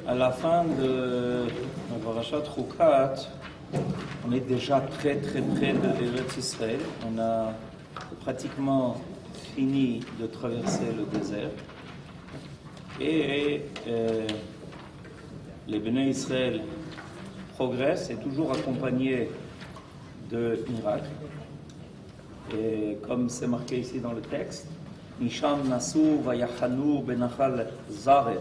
à la fin de la Parashat Chukat, on est déjà très près de Eretz Israël. On a pratiquement fini de traverser le désert. Et les Béné Israël progressent et toujours accompagnés de miracles. Et comme c'est marqué ici dans le texte, Misham Nasu Vayachanu Benachal Zaret.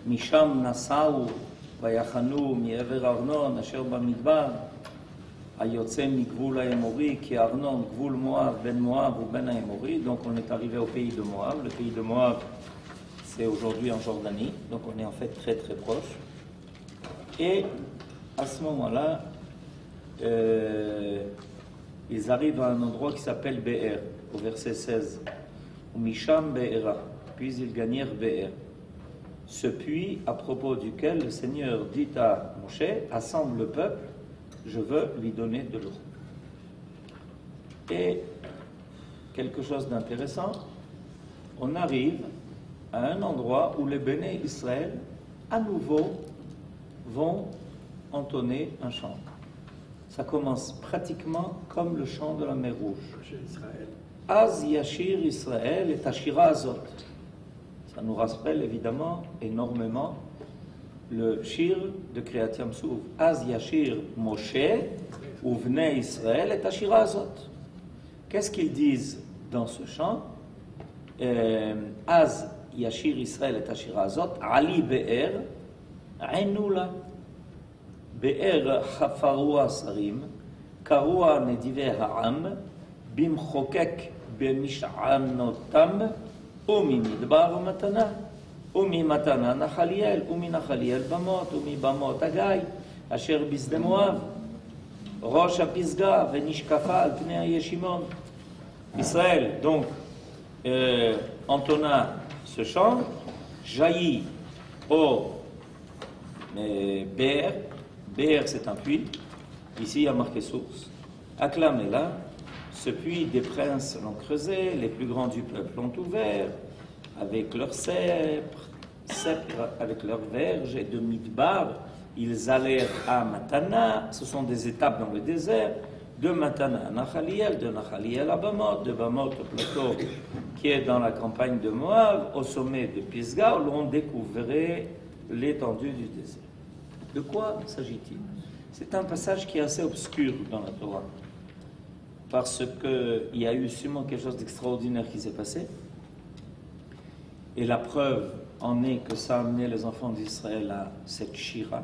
Misham Nasau Vayachanu Miever Arnon Asher Bamidbar Ayotse Migvul Haemori Ki Arnon Gvul Moab Ben Moab ou Ben Haemori. Donc on est arrivé au pays de Moab. Le pays de Moab, c'est aujourd'hui en Jordanie. Donc on est en fait très proche. Et à ce moment-là, ils arrivent à un endroit qui s'appelle Be'er, au verset 16. Misham Be'era. Puis ils gagnèrent Be'er. Ce puits à propos duquel le Seigneur dit à Moshe, assemble le peuple, je veux lui donner de l'eau. Et quelque chose d'intéressant, on arrive à un endroit où les Béné Israël, à nouveau, vont entonner un chant. Ça commence pratiquement comme le chant de la mer Rouge. Az Yashir Israël et Tashira Azot. Ça nous rappelle évidemment énormément le shir de Kriyat Yam Suf. Az Yashir Moshe Uvnei Israël et Tashira Azot. Qu'est-ce qu'ils disent dans ce chant? Az Yashir Israël et Tashira Azot. Ali Be'er Ainula. Be'er Chafarua Sarim. Karua Nedive Ha'am. Bimchokek Bemish'anotam. Umi Midbar Matana. Umi Matana Nachaliel. Umi Nachaliel Bamot. Umi Bamot Agai. Asher Bisde Moav. Rosh Apisga. Venishkafa al Pnei Yeshimon. Israël, donc, entonna ce chant, jaillit au Be'er. Be'er, c'est un puits. Ici, il y a marqué source. Acclamez-la. Ce puits, des princes l'ont creusé, les plus grands du peuple l'ont ouvert, avec leurs sceptres, avec leurs verges, et de Midbar, ils allèrent à Matana. Ce sont des étapes dans le désert. De Matana à Nachaliel, de Nachaliel à Bamot, de Bamot au plateau qui est dans la campagne de Moab, au sommet de Pisga, où l'on découvrait l'étendue du désert. De quoi s'agit-il? C'est un passage qui est assez obscur dans la Torah, parce qu'il y a eu sûrement quelque chose d'extraordinaire qui s'est passé, et la preuve en est que ça a amené les enfants d'Israël à cette shira.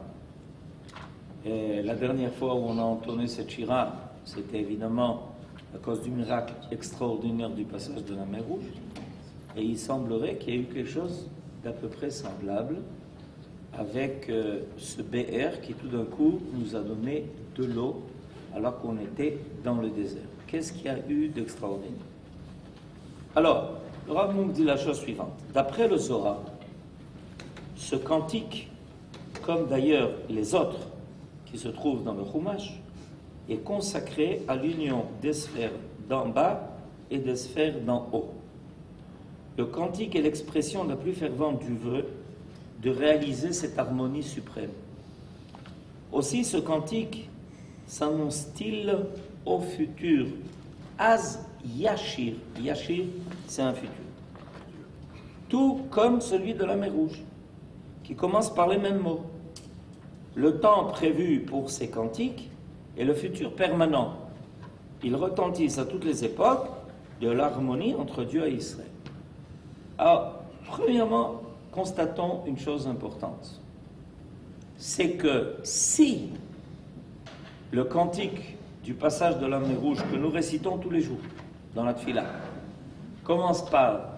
Et la dernière fois où on a entonné cette shira, c'était évidemment à cause du miracle extraordinaire du passage de la mer Rouge. Et il semblerait qu'il y ait eu quelque chose d'à peu près semblable avec ce BR qui tout d'un coup nous a donné de l'eau alors qu'on était dans le désert. Qu'est-ce qu'il y a eu d'extraordinaire? Alors, le Rav Munk dit la chose suivante. D'après le Zohar, ce cantique, comme d'ailleurs les autres qui se trouvent dans le Chumash, est consacré à l'union des sphères d'en bas et des sphères d'en haut. Le cantique est l'expression la plus fervente du vœu de réaliser cette harmonie suprême. Aussi, ce cantique s'annonce-t-il au futur. Az Yashir. Yashir, c'est un futur. Tout comme celui de la mer Rouge, qui commence par les mêmes mots. Le temps prévu pour ces cantiques est le futur permanent. Ils retentissent à toutes les époques de l'harmonie entre Dieu et Israël. Alors, premièrement, constatons une chose importante. C'est que si le cantique du passage de la mer Rouge que nous récitons tous les jours dans la Tfila commence par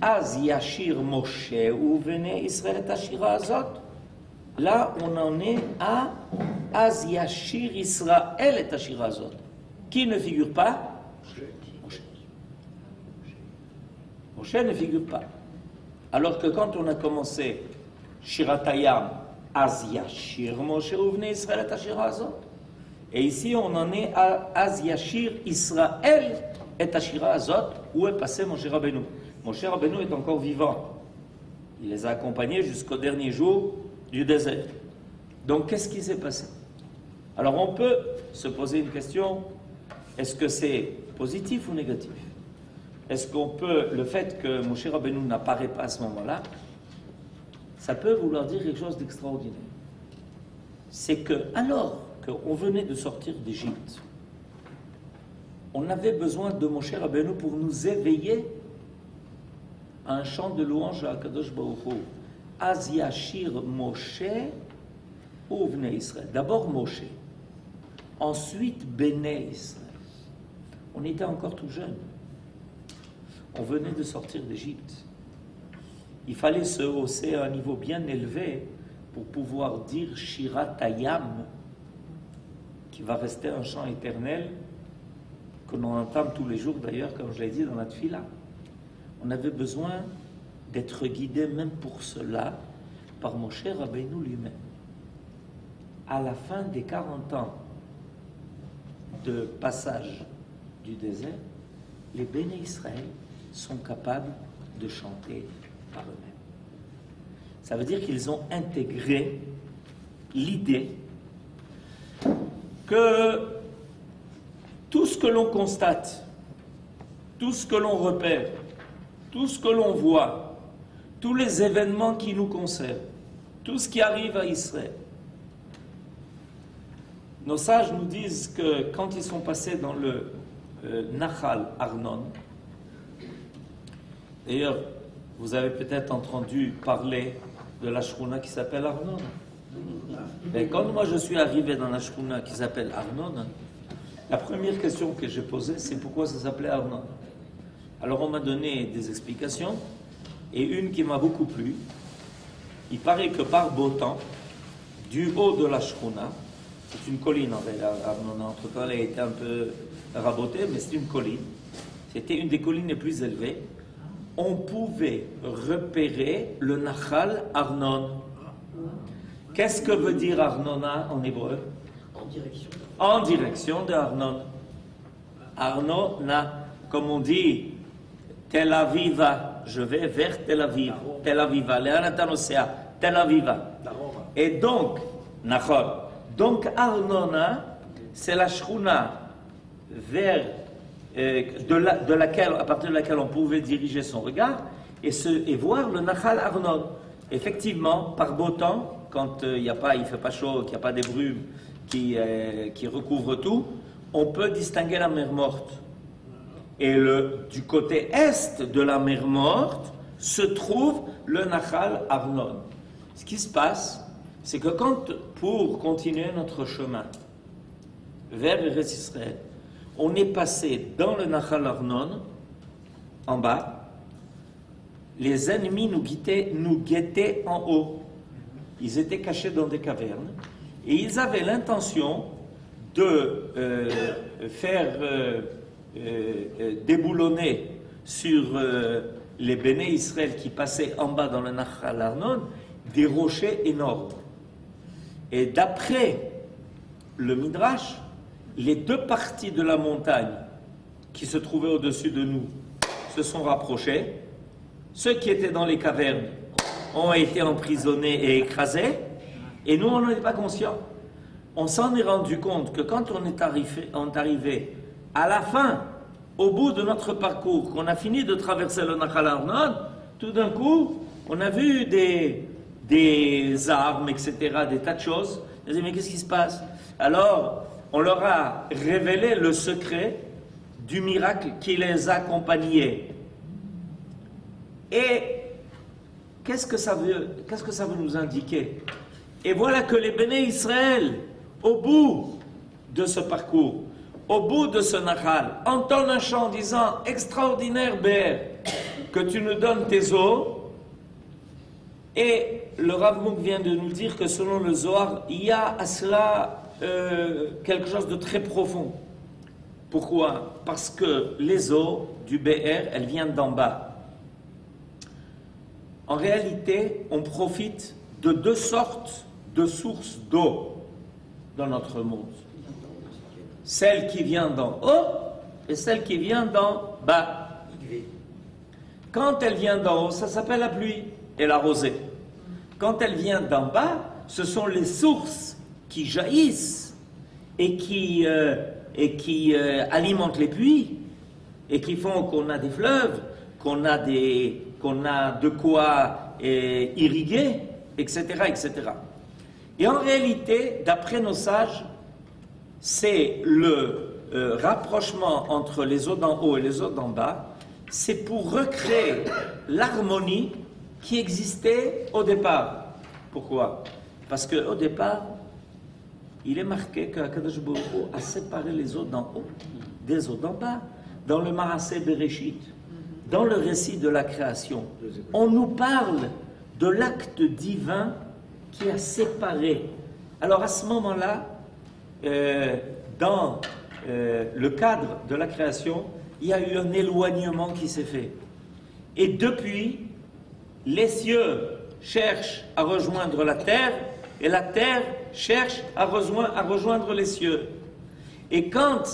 Az Yashir Moshe Uvnei Israël et Tashira Azot, là on en est à Az Yashir Israël et Tashira Azot. Qui ne figure pas? Moshe. Moshe ne figure pas. Alors que quand on a commencé Shiratayam, Az Yashir Moshe Uvnei Israël et Tashira Azot, et ici on en est à Az Yashir Israël et Tashira Azot, où est passé Moshe Rabbeinu. Moshe Rabbeinu est encore vivant. Il les a accompagnés jusqu'au dernier jour du désert. Donc, qu'est-ce qui s'est passé? Alors, on peut se poser une question, est-ce que c'est positif ou négatif? Est-ce qu'on peut, le fait que Moshe Rabbeinu n'apparaît pas à ce moment-là, ça peut vouloir dire quelque chose d'extraordinaire. C'est que, alors qu'on venait de sortir d'Égypte, on avait besoin de Moshe Rabbeinu pour nous éveiller à un chant de louange à Kadosh Baruch Hu. Az yashir Moshe uvnei Israël. D'abord Moshe, ensuite Béné Israël. On était encore tout jeunes. On venait de sortir d'Égypte. Il fallait se hausser à un niveau bien élevé pour pouvoir dire Shirat Hayam, qui va rester un chant éternel que l'on entame tous les jours d'ailleurs, comme je l'ai dit dans la Tfila. On avait besoin d'être guidé même pour cela par Moshe Rabbeinu lui-même. À la fin des 40 ans de passage du désert, les Béné Israël sont capables de chanter par eux-mêmes. Ça veut dire qu'ils ont intégré l'idée que tout ce que l'on constate, tout ce que l'on repère, tout ce que l'on voit, tous les événements qui nous concernent, tout ce qui arrive à Israël, nos sages nous disent que quand ils sont passés dans le Nachal Arnon, d'ailleurs, vous avez peut-être entendu parler de la Shruna qui s'appelle Arnon. Et quand moi je suis arrivé dans la Shruna qui s'appelle Arnon, la première question que j'ai posée, c'est pourquoi ça s'appelait Arnon. Alors on m'a donné des explications, et une qui m'a beaucoup plu. Il paraît que par beau temps, du haut de la Shruna, c'est une colline en fait, Arnon, entre-temps elle a été un peu rabotée, mais c'est une colline. C'était une des collines les plus élevées. On pouvait repérer le Nachal Arnon. Qu'est-ce que veut dire Arnona en hébreu? En direction de Arnon. Arnona, comme on dit, Tel Aviva, je vais vers Tel Aviv. Tel Aviva, Léanatanocéa, Tel Aviva. Et donc, Nachol. Donc Arnona, c'est la Shruna vers à partir de laquelle on pouvait diriger son regard et voir le Nachal Arnon. Effectivement, par beau temps, quand il ne fait pas chaud, qu'il n'y a pas des brumes qui recouvrent tout, on peut distinguer la mer Morte. Et du côté est de la mer Morte se trouve le Nachal Arnon. Ce qui se passe, c'est que pour continuer notre chemin vers Eretz Israël, on est passé dans le Nachal Arnon, en bas. Les ennemis nous guettaient en haut. Ils étaient cachés dans des cavernes. Et ils avaient l'intention de faire déboulonner sur les Béné Israël qui passaient en bas dans le Nachal Arnon des rochers énormes. Et d'après le Midrash, les deux parties de la montagne qui se trouvaient au-dessus de nous se sont rapprochées. Ceux qui étaient dans les cavernes ont été emprisonnés et écrasés, et nous, on n'en est pas conscients. On s'en est rendu compte que quand on est arrivé à la fin, au bout de notre parcours, qu'on a fini de traverser le Nachal Arnon, tout d'un coup, on a vu des armes, etc., des tas de choses. On a dit, mais qu'est-ce qui se passe? Alors, on leur a révélé le secret du miracle qui les accompagnait. Et qu'est-ce que ça veut nous indiquer? Et voilà que les Béné Israël, au bout de ce parcours, au bout de ce Nachal, entendent un chant disant « Extraordinaire, Bér, que tu nous donnes tes eaux ». Et le Rav Mouk vient de nous dire que selon le Zohar, il y a à cela quelque chose de très profond. Pourquoi? Parce que les eaux du BR, elles viennent d'en bas. En réalité, on profite de deux sortes de sources d'eau dans notre monde. Celle qui vient d'en haut et celle qui vient d'en bas. Quand elle vient d'en haut, ça s'appelle la pluie et la rosée. Quand elle vient d'en bas, ce sont les sources qui jaillissent et qui alimentent les puits et qui font qu'on a des fleuves, qu'on a de quoi irriguer, etc., etc. Et en réalité, d'après nos sages, c'est le rapprochement entre les eaux d'en haut et les eaux d'en bas, c'est pour recréer l'harmonie qui existait au départ. Pourquoi? Parce qu'au départ, il est marqué qu'Akadosh Baruch Hu a séparé les eaux d'en haut des eaux d'en bas. Dans le Maaseh Bereshit, dans le récit de la création, on nous parle de l'acte divin qui a séparé. Alors à ce moment-là, dans le cadre de la création, il y a eu un éloignement qui s'est fait. Et depuis, les cieux cherchent à rejoindre la terre, et la terre cherche à rejoindre les cieux. Et quand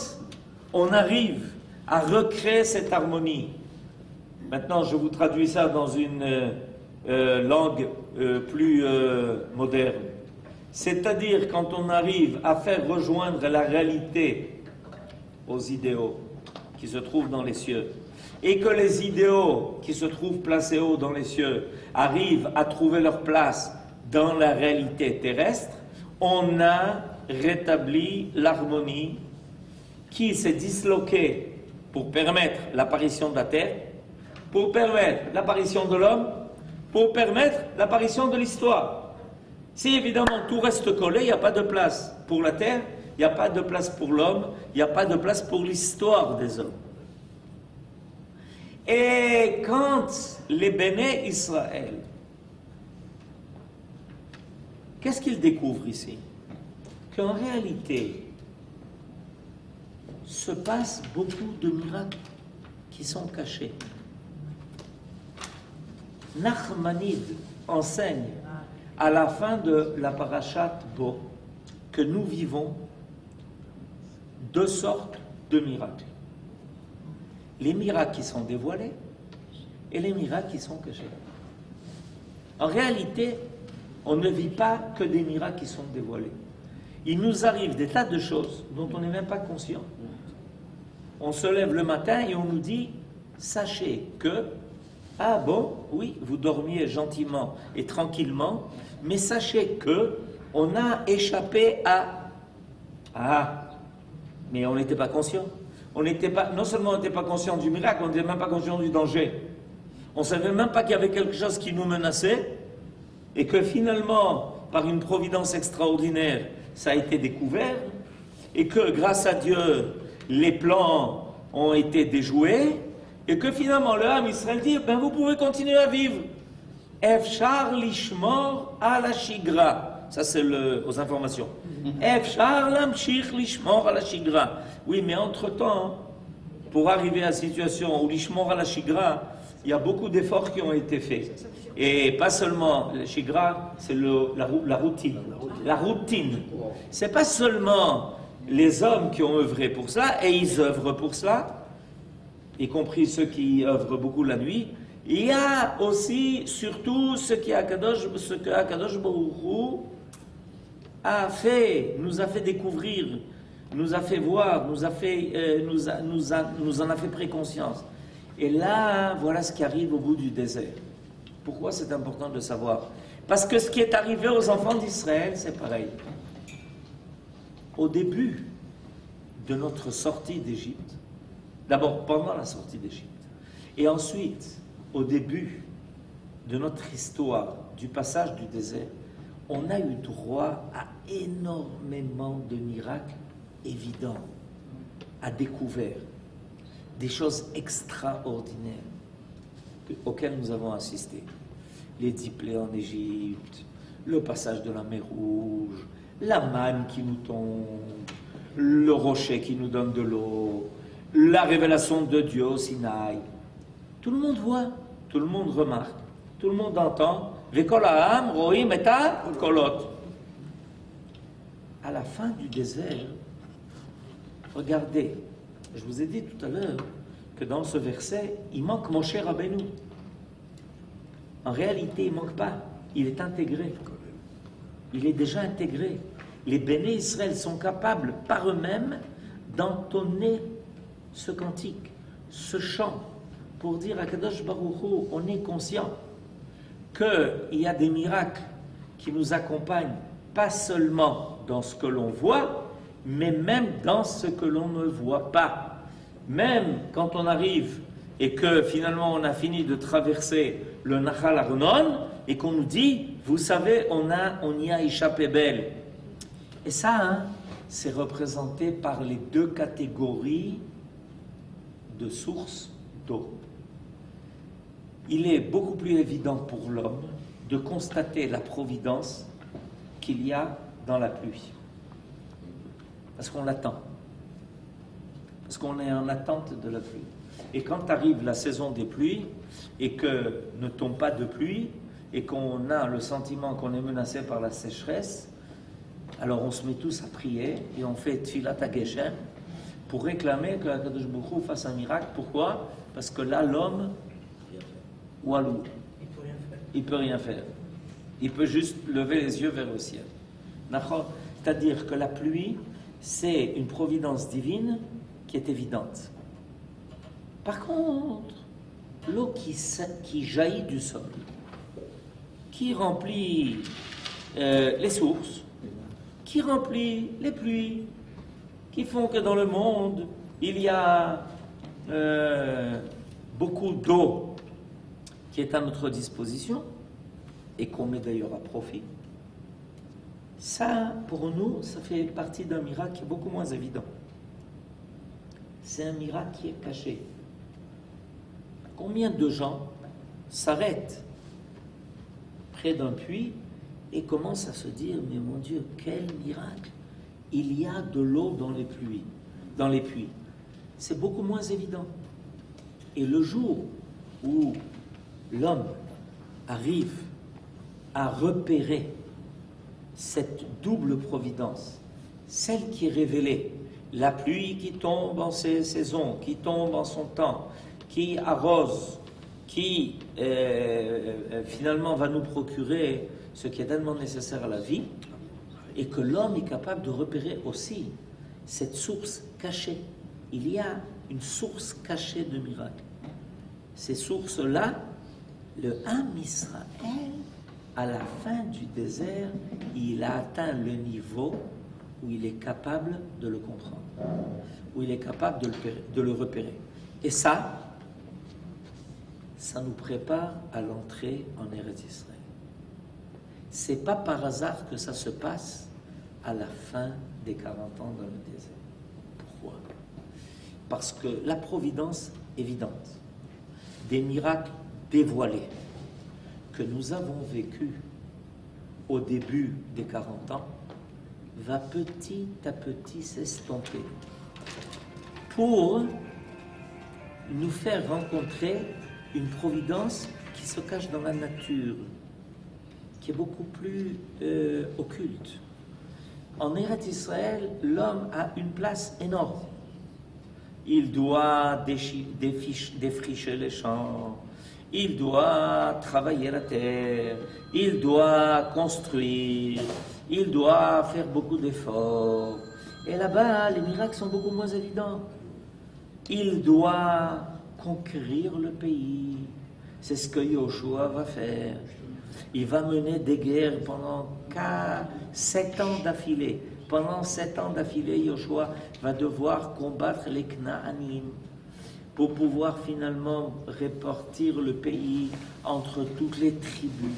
on arrive à recréer cette harmonie, maintenant je vous traduis ça dans une langue plus moderne, c'est-à-dire quand on arrive à faire rejoindre la réalité aux idéaux qui se trouvent dans les cieux, et que les idéaux qui se trouvent placés haut dans les cieux arrivent à trouver leur place dans la réalité terrestre, on a rétabli l'harmonie qui s'est disloquée pour permettre l'apparition de la terre, pour permettre l'apparition de l'homme, pour permettre l'apparition de l'histoire. Si évidemment tout reste collé, il n'y a pas de place pour la terre, il n'y a pas de place pour l'homme, il n'y a pas de place pour l'histoire des hommes. Et quand les Béné Israël, qu'est-ce qu'ils découvrent ici? Qu'en réalité, se passe beaucoup de miracles qui sont cachés. Nachmanide enseigne à la fin de la parashat Bo que nous vivons deux sortes de miracles. Les miracles qui sont dévoilés et les miracles qui sont cachés. En réalité, on ne vit pas que des miracles qui sont dévoilés. Il nous arrive des tas de choses dont on n'est même pas conscient. On se lève le matin et on nous dit, sachez que, ah bon, oui, vous dormiez gentiment et tranquillement, mais sachez que on a échappé à... Ah, mais on n'était pas conscient. On n'était pas, non seulement on n'était pas conscient du miracle, on n'était même pas conscient du danger. On ne savait même pas qu'il y avait quelque chose qui nous menaçait et que finalement, par une providence extraordinaire, ça a été découvert et que grâce à Dieu, les plans ont été déjoués et que finalement le Ham Israël dit, ben vous pouvez continuer à vivre. Efshar lishmor ala shigra. Ça c'est aux informations. Efshar lamshich lishmor ala shigra. Oui, mais entre-temps, pour arriver à la situation où lishmor ala shigra, il y a beaucoup d'efforts qui ont été faits. Et pas seulement le shigra, c'est la routine. La routine. C'est pas seulement les hommes qui ont œuvré pour cela, et ils œuvrent pour cela, y compris ceux qui œuvrent beaucoup la nuit. Il y a aussi, surtout, ce que Akadosh Baruch Hu a fait, nous a fait découvrir, nous a fait voir, nous en a fait préconscience. Et là, voilà ce qui arrive au bout du désert. Pourquoi c'est important de savoir? Parce que ce qui est arrivé aux enfants d'Israël, c'est pareil. Au début de notre sortie d'Égypte, d'abord pendant la sortie d'Égypte, et ensuite au début de notre histoire du passage du désert, on a eu droit à énormément de miracles évidents, à découvert, des choses extraordinaires auxquelles nous avons assisté. Les 10 plaies en Égypte, le passage de la mer Rouge, la manne qui nous tombe, le rocher qui nous donne de l'eau, la révélation de Dieu au Sinaï. Tout le monde voit, tout le monde remarque, tout le monde entend. Vekol ha'am roim et kolot. À la fin du désert, regardez, je vous ai dit tout à l'heure que dans ce verset, il manque Moshe Rabbeinu. En réalité, il ne manque pas. Il est intégré. Il est déjà intégré. Les béné Israël sont capables par eux-mêmes d'entonner ce cantique, ce chant, pour dire à Kadosh Baruch Hu, on est conscient qu'il y a des miracles qui nous accompagnent, pas seulement dans ce que l'on voit, mais même dans ce que l'on ne voit pas. Même quand on arrive et que finalement on a fini de traverser le Nahal Arnon et qu'on nous dit, vous savez, on y a échappé belle. Et ça, hein, c'est représenté par les deux catégories de sources d'eau. Il est beaucoup plus évident pour l'homme de constater la providence qu'il y a dans la pluie. Parce qu'on l'attend. Parce qu'on est en attente de la pluie. Et quand arrive la saison des pluies, et que ne tombe pas de pluie, et qu'on a le sentiment qu'on est menacé par la sécheresse, alors on se met tous à prier, et on fait Tfilat HaGeshem, pour réclamer que Kadosh Baruch Hu fasse un miracle. Pourquoi? Parce que là, l'homme, walou, il peut rien faire. Il peut juste lever les yeux vers le ciel. C'est-à-dire que la pluie, c'est une providence divine qui est évidente. Par contre, l'eau qui jaillit du sol, qui remplit les sources, qui remplit les pluies, qui font que dans le monde, il y a beaucoup d'eau qui est à notre disposition et qu'on met d'ailleurs à profit. Ça, pour nous, ça fait partie d'un miracle qui est beaucoup moins évident. C'est un miracle qui est caché. Combien de gens s'arrêtent près d'un puits et commencent à se dire, mais mon Dieu, quel miracle! Il y a de l'eau dans les puits. C'est beaucoup moins évident. Et le jour où l'homme arrive à repérer cette double providence, celle qui est révélée, la pluie qui tombe en ses saisons, qui tombe en son temps, qui arrose, qui finalement va nous procurer ce qui est tellement nécessaire à la vie, et que l'homme est capable de repérer aussi cette source cachée. Il y a une source cachée de miracles. Ces sources-là, le Ham Israël, à la fin du désert, il a atteint le niveau où il est capable de le comprendre, où il est capable de le repérer. Et ça nous prépare à l'entrée en Eretz Israël. C'est pas par hasard que ça se passe à la fin des 40 ans dans le désert. Pourquoi? Parce que la providence évidente, des miracles dévoilés que nous avons vécus au début des 40 ans, va petit à petit s'estomper pour nous faire rencontrer une providence qui se cache dans la nature, qui est beaucoup plus occulte. En Eretz Israël, l'homme a une place énorme. Il doit défricher les champs, il doit travailler la terre, il doit construire, il doit faire beaucoup d'efforts. Et là-bas, les miracles sont beaucoup moins évidents. Il doit conquérir le pays. C'est ce que Yoshua va faire. Il va mener des guerres pendant 7 ans d'affilée. Pendant 7 ans d'affilée, Yoshua va devoir combattre les Knaanim pour pouvoir finalement répartir le pays entre toutes les tribus.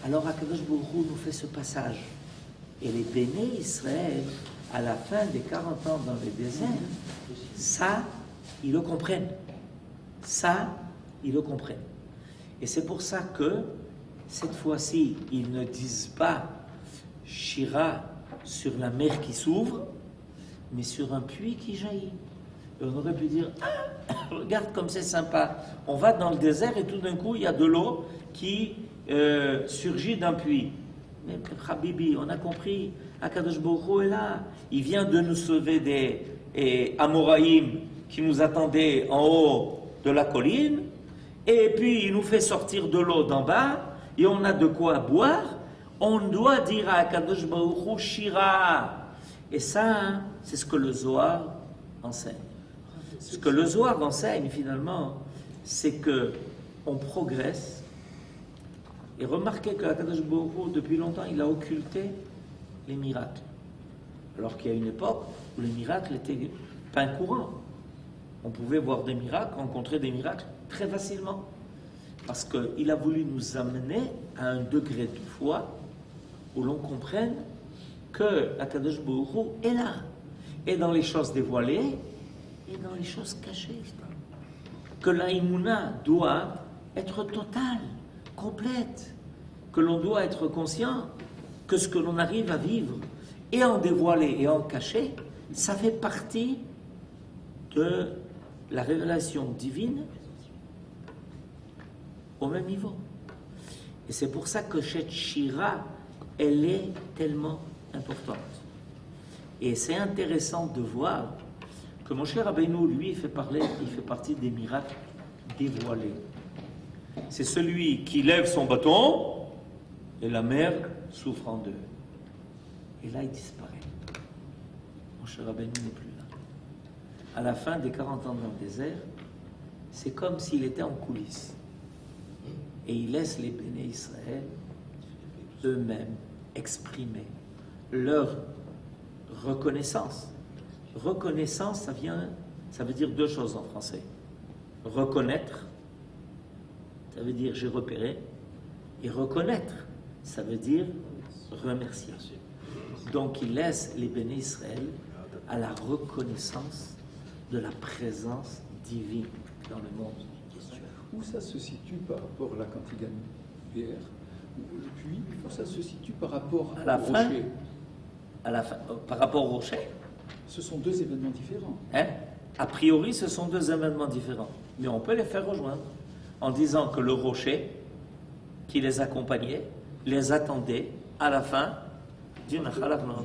Alors Akadosh Baruch Hu nous fait ce passage. Et les béné Israël, à la fin des 40 ans dans le désert, ça, ils le comprennent. Ça, ils le comprennent. Et c'est pour ça que, cette fois-ci, ils ne disent pas Shira sur la mer qui s'ouvre, mais sur un puits qui jaillit. Et on aurait pu dire, ah, regarde comme c'est sympa. On va dans le désert et tout d'un coup, il y a de l'eau qui surgit d'un puits. Mais Habibi, on a compris, Akadosh Baruch Hu est là. Il vient de nous sauver des Amoraïm qui nous attendaient en haut de la colline. et puis il nous fait sortir de l'eau d'en bas, et on a de quoi boire, on doit dire à Akadosh Baruch Hu Shira. Et ça, hein, c'est ce que le Zohar enseigne. Ce que le Zohar enseigne finalement, c'est que on progresse. Et remarquez que Akadosh Baruch Hu, depuis longtemps, il a occulté les miracles. Alors qu'il y a une époque où les miracles étaient pain courant. On pouvait voir des miracles, rencontrer des miracles très facilement. Parce qu'il a voulu nous amener à un degré de foi où l'on comprenne que Akadosh Baruch Hu est là. Et dans les choses dévoilées, et dans les choses cachées. Que l'aïmouna doit être totale, complète. Que l'on doit être conscient que ce que l'on arrive à vivre, et en dévoilé et en caché, ça fait partie de la révélation divine au même niveau. Et c'est pour ça que cette Shira, elle est tellement importante. Et c'est intéressant de voir que Moshe Rabbeinu, lui, il fait partie des miracles dévoilés. C'est celui qui lève son bâton et la mer souffre en deux. Et là, il disparaît. Moshe Rabbeinu n'est plus là. À la fin des 40 ans dans le désert, c'est comme s'il était en coulisses. Et il laisse les Béné Israël eux-mêmes exprimer leur reconnaissance. Reconnaissance, ça veut dire deux choses en français. Reconnaître, ça veut dire j'ai repéré. Et reconnaître, ça veut dire remercier. Donc il laisse les Béné Israël à la reconnaissance de la présence divine dans le monde. Où ça se situe par rapport à la Cantigane hier, puis où ça se situe par rapport à la au fin, rocher? À la fin, par rapport au rocher, ce sont deux événements différents. Hein? A priori, ce sont deux événements différents. Mais on peut les faire rejoindre en disant que le rocher qui les accompagnait, les attendait à la fin du Nachal HaMelech.